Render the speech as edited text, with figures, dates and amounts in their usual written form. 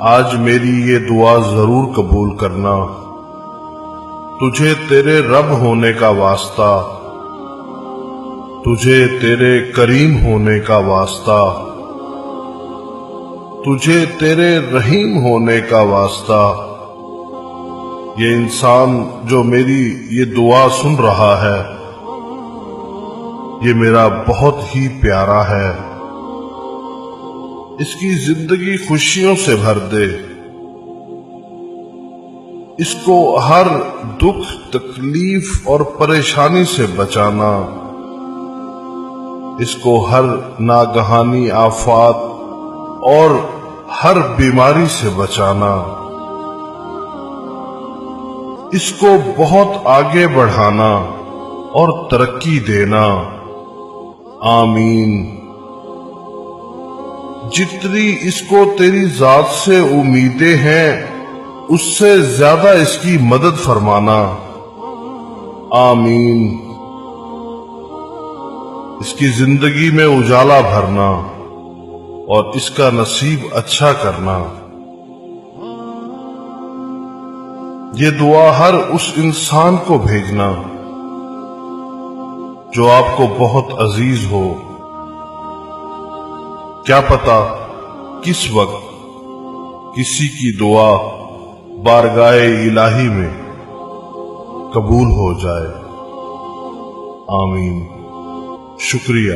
आज मेरी ये दुआ जरूर कबूल करना। तुझे तेरे रब होने का वास्ता, तुझे तेरे करीम होने का वास्ता, तुझे तेरे रहीम होने का वास्ता। ये इंसान जो मेरी ये दुआ सुन रहा है, ये मेरा बहुत ही प्यारा है। इसकी जिंदगी खुशियों से भर दे। इसको हर दुख, तकलीफ और परेशानी से बचाना। इसको हर नागहानी आफात और हर बीमारी से बचाना। इसको बहुत आगे बढ़ाना और तरक्की देना। आमीन। जितनी इसको तेरी जात से उम्मीदें हैं, उससे ज्यादा इसकी मदद फरमाना। आमीन। इसकी जिंदगी में उजाला भरना और इसका नसीब अच्छा करना। ये दुआ हर उस इंसान को भेजना जो आपको बहुत अजीज हो। क्या पता किस वक्त किसी की दुआ बारगाए इलाही में कबूल हो जाए। आमीन। शुक्रिया।